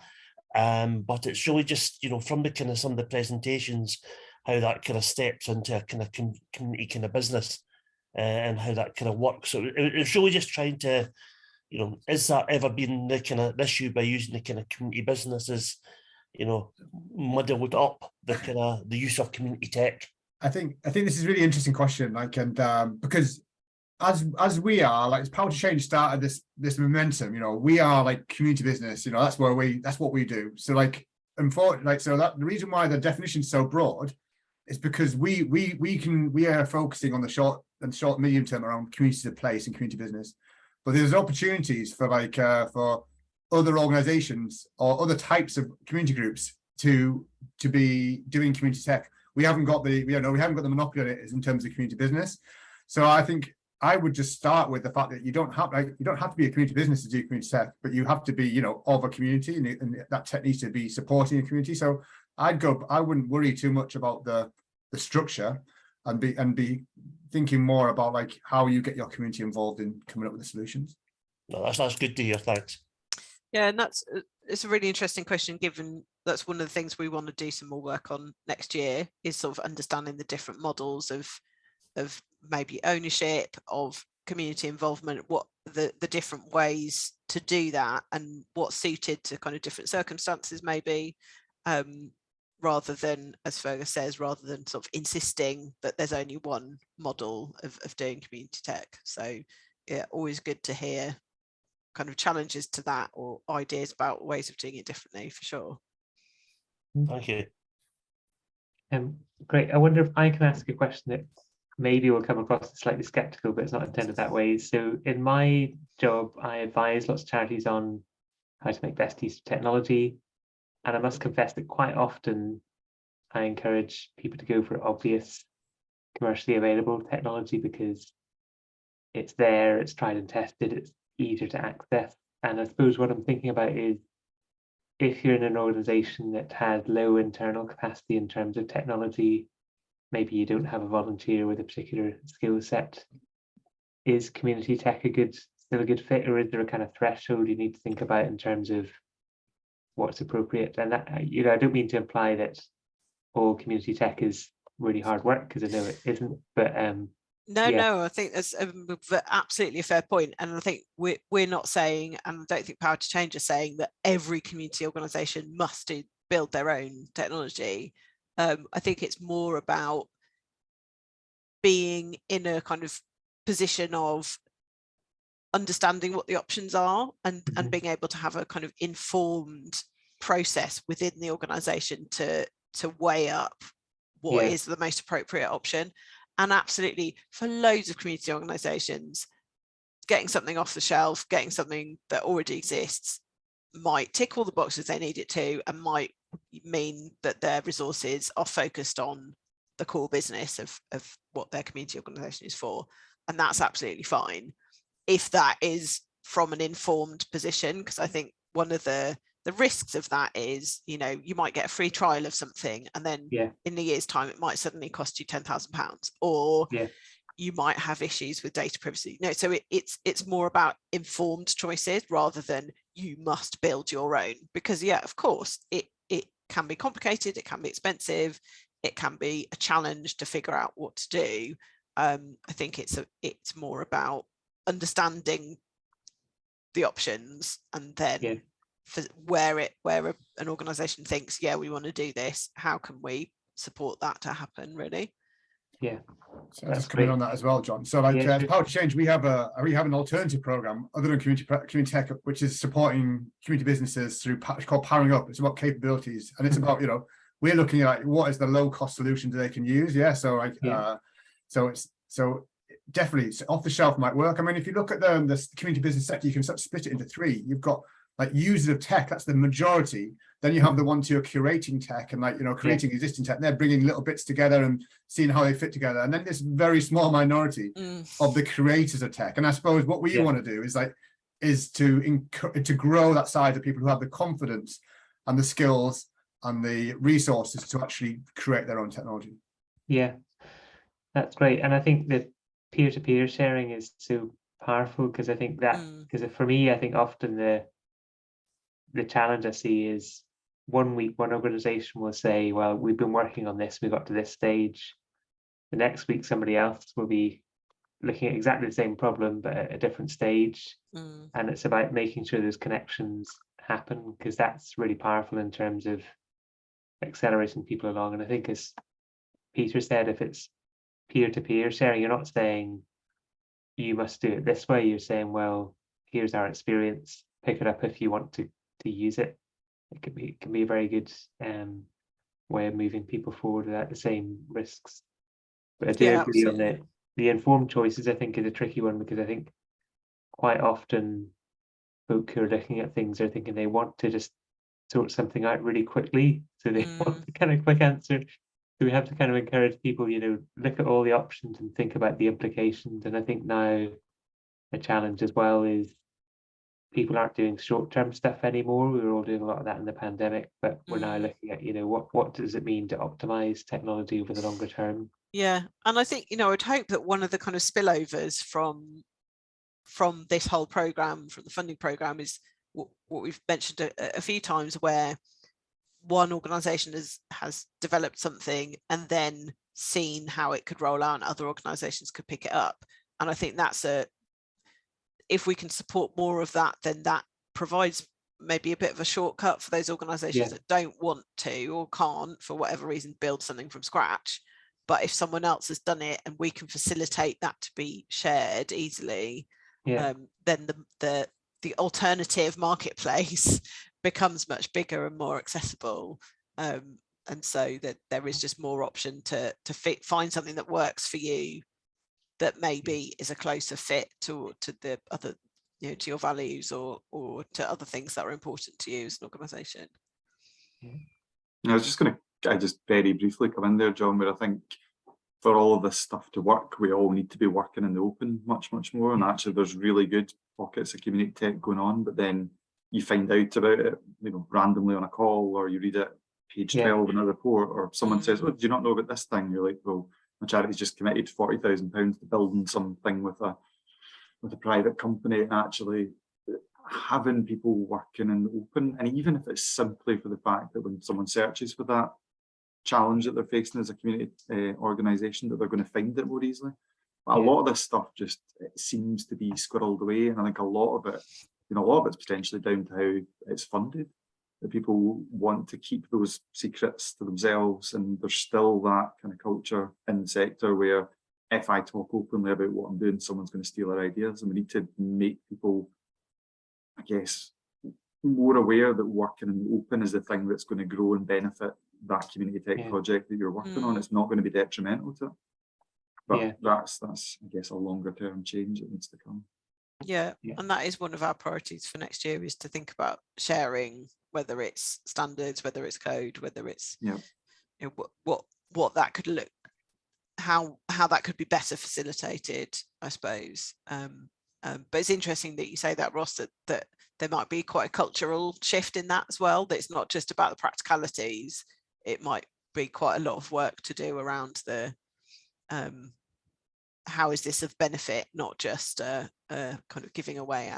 but it's really just, you know, from the kind of some of the presentations, how that kind of steps into a kind of community kind of business and how that kind of works. So it's really just trying to, you know, is that ever been the kind of issue by using the kind of community businesses, you know, muddled up the kind of the use of community tech? I think this is a really interesting question, like, and because as we are, like, Power to Change started this momentum, you know, we are like community business, you know, that's what we do. So like, unfortunately, so that the reason why the definition is so broad is because we are focusing on the short medium term around community of place and community business, but there's opportunities for like for other organizations or other types of community groups to be doing community tech. We haven't got the monopoly on it in terms of community business. So I think I would just start with the fact that you don't have to be a community business to do community tech, but you have to be, you know, of a community, and that tech needs to be supporting a community. So I wouldn't worry too much about the structure and be thinking more about like how you get your community involved in coming up with the solutions. No, that's good to hear. Thanks. Yeah, and it's a really interesting question, given that's one of the things we want to do some more work on next year, is sort of understanding the different models of maybe ownership, of community involvement, what the different ways to do that and what's suited to kind of different circumstances maybe, rather than, as Fergus says, rather than sort of insisting that there's only one model of doing community tech. So yeah, always good to hear kind of challenges to that or ideas about ways of doing it differently, for sure. Thank you. Great. I wonder if I can ask a question that maybe will come across as slightly skeptical, but it's not intended that way. So in my job, I advise lots of charities on how to make best use of technology. And I must confess that quite often I encourage people to go for obvious commercially available technology because it's there, it's tried and tested, it's easier to access. And I suppose what I'm thinking about is, if you're in an organization that has low internal capacity in terms of technology, maybe you don't have a volunteer with a particular skill set, is community tech still a good fit, or is there a kind of threshold you need to think about in terms of what's appropriate? And that, you know, I don't mean to imply that all community tech is really hard work, because I know it isn't, but No, I think that's absolutely a fair point. And I think we're not saying, and I don't think Power to Change is saying, that every community organisation must build their own technology. I think it's more about being in a kind of position of understanding what the options are and being able to have a kind of informed process within the organisation to weigh up what is the most appropriate option. And absolutely, for loads of community organisations, getting something off the shelf, getting something that already exists might tick all the boxes they need it to, and might mean that their resources are focused on the core business of what their community organisation is for. And that's absolutely fine if that is from an informed position, because I think one of the the risks of that is, you know, you might get a free trial of something, and then in a year's time it might suddenly cost you £10,000, or you might have issues with data privacy. No, so it's more about informed choices rather than you must build your own, because of course it can be complicated, it can be expensive, it can be a challenge to figure out what to do. I think it's more about understanding the options, and then for where an organization thinks, we want to do this, how can we support that to happen, really? So just coming on that as well, John. So like as Power to Change, we have an alternative program other than community tech, which is supporting community businesses through called Powering Up. It's about capabilities, and it's about, you know, we're looking at what is the low cost solution that they can use. So like so definitely off the shelf might work. I mean, if you look at the community business sector, you can sort of split it into three. You've got like users of tech, that's the majority. Then you have the ones who are curating tech and, like, you know, creating existing tech. And they're bringing little bits together and seeing how they fit together. And then this very small minority of the creators of tech. And I suppose what we want to do is to grow that side of people who have the confidence and the skills and the resources to actually create their own technology. Yeah, that's great. And I think that peer-to-peer sharing is so powerful, because I think that, because for me, I think often the challenge I see is 1 week one organization will say, well, we've been working on this, we got to this stage. The next week somebody else will be looking at exactly the same problem but at a different stage. And it's about making sure those connections happen, because that's really powerful in terms of accelerating people along. And I think, as Peter said, if it's peer-to-peer sharing, you're not saying you must do it this way, you're saying, well, here's our experience, pick it up if you want to use it. It can be a very good way of moving people forward without the same risks. But I do agree on the informed choices. I think is a tricky one, because I think quite often folk who are looking at things are thinking they want to just sort something out really quickly, so they want the kind of quick answer. So we have to kind of encourage people, you know, look at all the options and think about the implications. And I think now a challenge as well is people aren't doing short-term stuff anymore. We were all doing a lot of that in the pandemic, but we're now looking at, you know, what does it mean to optimize technology over the longer term? Yeah, and I think, you know, I'd hope that one of the kind of spillovers from this whole program, from the funding program, is what we've mentioned a few times, where one organization has developed something and then seen how it could roll out and other organizations could pick it up. And I think that's if we can support more of that, then that provides maybe a bit of a shortcut for those organizations that don't want to or can't, for whatever reason, build something from scratch. But if someone else has done it and we can facilitate that to be shared easily, then the alternative marketplace becomes much bigger and more accessible. And so that there is just more option to find something that works for you, that maybe is a closer fit to the other, you know, to your values or to other things that are important to you as an organization. I was just going to just very briefly come in there, John, where I think for all of this stuff to work, we all need to be working in the open much more. And actually there's really good pockets of community tech going on, but then you find out about it, you know, randomly on a call, or you read it page 12 in a report, or someone says, "Oh, do you not know about this thing?" You're like, well, my charity's just committed £40,000 to building something with a private company. And actually having people working in the open, and even if it's simply for the fact that when someone searches for that challenge that they're facing as a community organisation, that they're going to find it more easily. But a lot of this stuff just seems to be squirreled away, and I think a lot of it, you know, a lot of it's potentially down to how it's funded. That people want to keep those secrets to themselves, and there's still that kind of culture in the sector where if I talk openly about what I'm doing, someone's going to steal our ideas, and we need to make people, I guess, more aware that working in the open is the thing that's going to grow and benefit that community tech project that you're working on. It's not going to be detrimental to it. But that's I guess a longer term change that needs to come. Yeah, and that is one of our priorities for next year, is to think about sharing, whether it's standards, whether it's code, whether it's you know, what that could look, how that could be better facilitated, I suppose. But it's interesting that you say that, Ross, that there might be quite a cultural shift in that as well. That it's not just about the practicalities. It might be quite a lot of work to do around the how is this of benefit, not just kind of giving away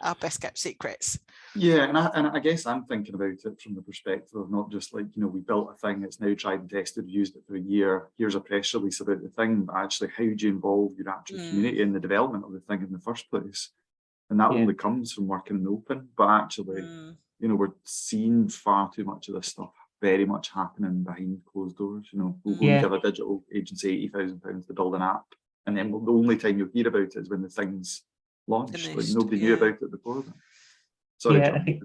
our best kept secrets. Yeah, and I guess I'm thinking about it from the perspective of not just like, you know, we built a thing that's now tried and tested, used it for a year, here's a press release about the thing, but actually how do you involve your actual community in the development of the thing in the first place? And that only comes from working in the open, but actually, you know, we're seeing far too much of this stuff very much happening behind closed doors. You know, we'll go and give a digital agency £80,000 to build an app, and then the only time you'll hear about it is when the thing's launched. Like nobody knew about it before that. Sorry, I think,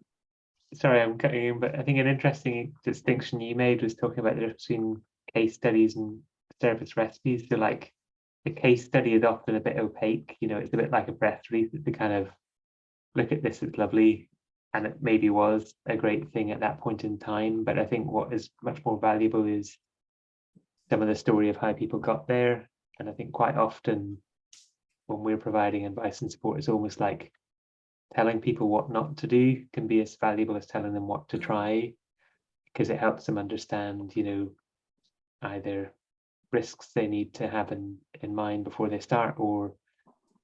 sorry, I'm cutting in, but I think an interesting distinction you made was talking about the difference between case studies and service recipes. So like the case study is often a bit opaque, you know, it's a bit like a press release. It's the kind of, look at this, it's lovely, and it maybe was a great thing at that point in time. But I think what is much more valuable is some of the story of how people got there. And I think quite often when we're providing advice and support, it's almost like telling people what not to do can be as valuable as telling them what to try, because it helps them understand, you know, either risks they need to have in mind before they start, or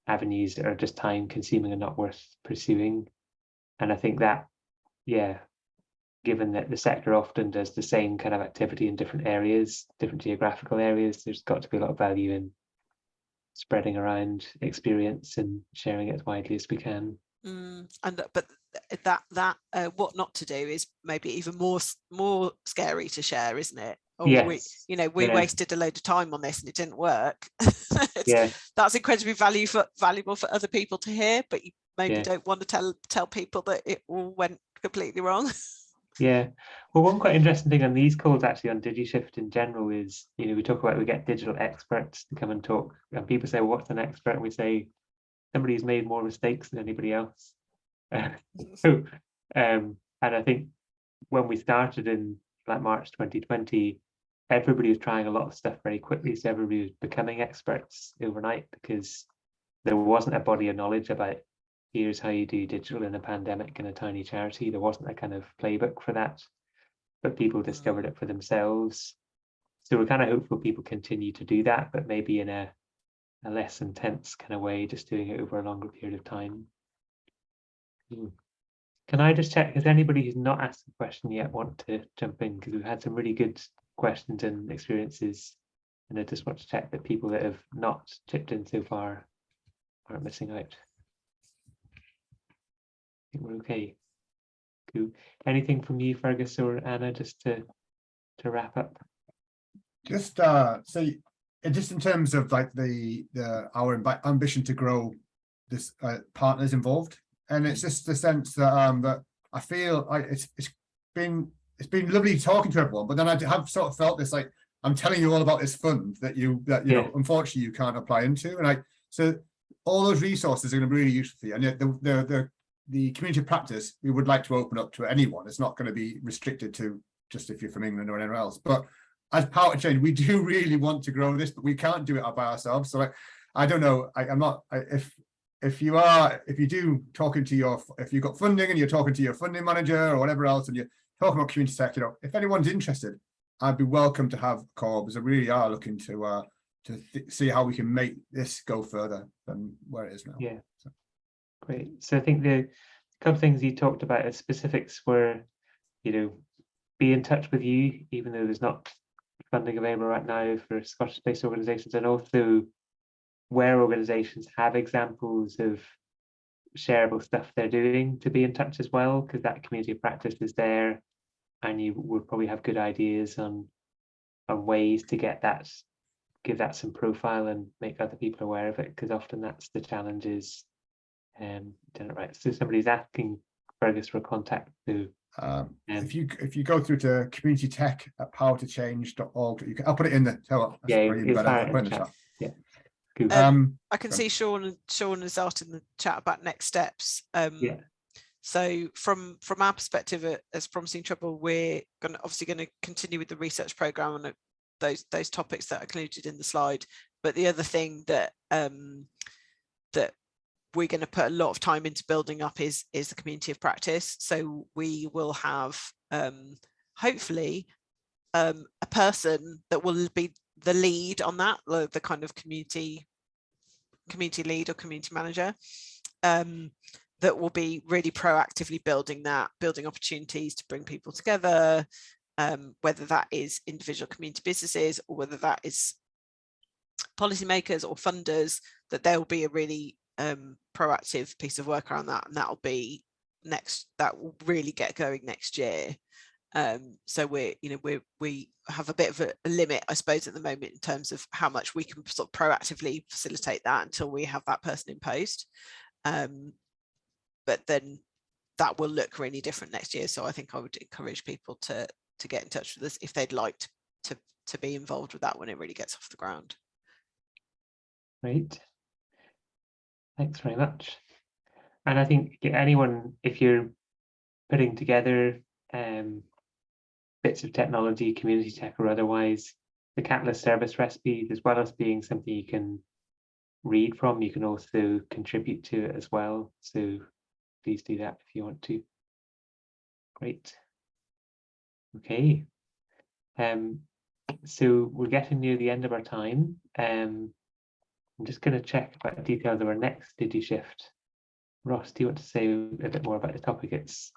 avenues that are just time consuming and not worth pursuing. And I think that, given that the sector often does the same kind of activity in different areas, different geographical areas, there's got to be a lot of value in spreading around experience and sharing it as widely as we can. But that what not to do is maybe even more scary to share, isn't it? Or we wasted a load of time on this and it didn't work. That's incredibly valuable for other people to hear, but you maybe don't want to tell people that it all went completely wrong. Well, one quite interesting thing on these calls, actually, on DigiShift in general, is, you know, we talk about, we get digital experts to come and talk, and people say, well, what's an expert? And we say, somebody who's made more mistakes than anybody else. And I think when we started in like March 2020, everybody was trying a lot of stuff very quickly, so everybody was becoming experts overnight, because there wasn't a body of knowledge about, here's how you do digital in a pandemic in a tiny charity. There wasn't a kind of playbook for that, but people discovered it for themselves. So we're kind of hopeful people continue to do that, but maybe in a less intense kind of way, just doing it over a longer period of time. Can I just check, has anybody who's not asked a question yet want to jump in? Because we've had some really good questions and experiences, and I just want to check that people that have not chipped in so far aren't missing out. I think we're okay. Cool. Anything from you, Fergus or Anna, just to wrap up? Just so just in terms of like our ambition to grow this partners involved, and it's just the sense that that I feel like it's been lovely talking to everyone, but then I have sort of felt this, like, I'm telling you all about this fund that you know, unfortunately you can't apply into, and so all those resources are going to be really useful for you. And the community practice we would like to open up to anyone. It's not going to be restricted to just if you're from England or anywhere else. But as Power to Change, we do really want to grow this, but we can't do it by ourselves. So I don't know. If you've got funding and you're talking to your funding manager or whatever else, and you're talking about community tech, you know, if anyone's interested, I'd be welcome to have a call, because I really are looking to see how we can make this go further than where it is now. So. Great. So I think the couple of things you talked about as specifics were, you know, be in touch with you, even though there's not funding available right now for Scottish-based organisations, and also where organisations have examples of shareable stuff they're doing, to be in touch as well, because that community of practice is there, and you would probably have good ideas on ways to give that some profile and make other people aware of it, because often that's the challenge is right. So somebody's asking Fergus for a contact to if you go through to communitytech@powertochange.org, I'll put it in the chat. Cool. I can see Sean has asked in the chat about next steps. So from our perspective as Promising Trouble, we're obviously going to continue with the research program on those topics that are included in the slide. But the other thing that that we're going to put a lot of time into building up is the community of practice. So we will have hopefully a person that will be the lead on that, the kind of community lead or community manager, that will be really proactively building opportunities to bring people together, whether that is individual community businesses or whether that is policymakers or funders, that there will be a really proactive piece of work around that, and that will really get going next year. So we have a bit of a limit, I suppose, at the moment in terms of how much we can sort of proactively facilitate that until we have that person in post. But then that will look really different next year. So I think I would encourage people to get in touch with us if they'd like to be involved with that when it really gets off the ground. Great. Thanks very much. And I think anyone, if you're putting together bits of technology, community tech or otherwise, the Catalyst service recipe, as well as being something you can read from, you can also contribute to it as well. So please do that if you want to. Great. Okay. So we're getting near the end of our time. I'm just going to check about the details of our next DigiShift. Ross, do you want to say a bit more about the topic? It's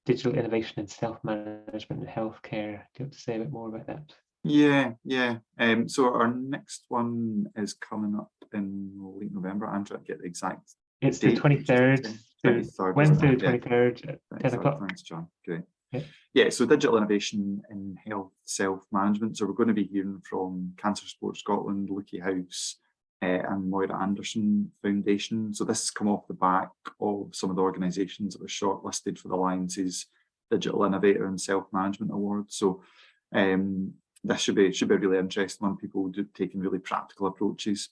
digital innovation and self-management in healthcare. Do you want to say a bit more about that? Yeah. So our next one is coming up in late November. I'm trying to get the exact It's date, the 23rd. 23rd, Wednesday, the yeah. 23rd at 10 o'clock. Thanks, John. Great. Yeah. So digital innovation in health self-management. So we're going to be hearing from Cancer Support Scotland, Lukey House, and Moira Anderson Foundation. So this has come off the back of some of the organisations that were shortlisted for the Alliance's Digital Innovator and Self-Management Award. So this should be a really interesting one. People taking really practical approaches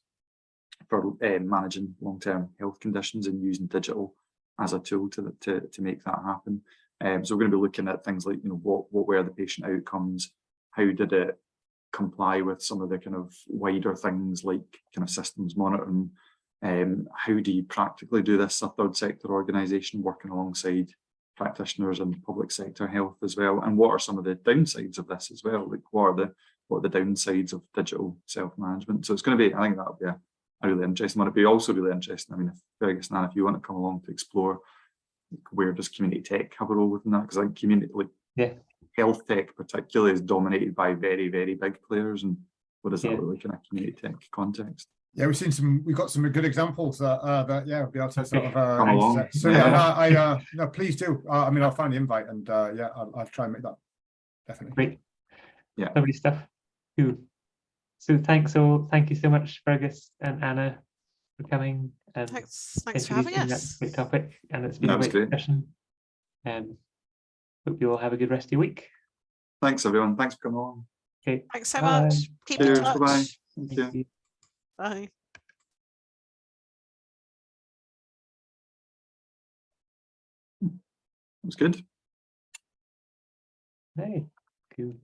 for managing long-term health conditions and using digital as a tool to make that happen. So we're going to be looking at things like, what were the patient outcomes? How did it comply with some of the kind of wider things like kind of systems monitoring? How do you practically do this? A third sector organisation working alongside practitioners and public sector health as well. And what are some of the downsides of this as well? Like what are the downsides of digital self-management? So it's going to be, I think that'll be a really interesting one. It'd be also really interesting. I mean, if Fergus and Anna, if you want to come along to explore, where does community tech have a role within that? Because I think community, health tech particularly, is dominated by very, very big players. And what does that look like in a community tech context? Yeah, we've got some good examples that we'll be able to sort of come along. So no, please do. I mean, I'll find the invite and I'll try and make that definitely. Great. Yeah. Lovely stuff. Cool. So thanks all. Thank you so much, Fergus and Anna, for coming and thanks for having us. That big topic, and it's been a great discussion. Hope you all have a good rest of your week. Thanks everyone. Thanks for coming along. Okay. Thanks so much. Keep Cheers. in touch. Bye-bye. Thank you. Bye. That was good. Hey, cool.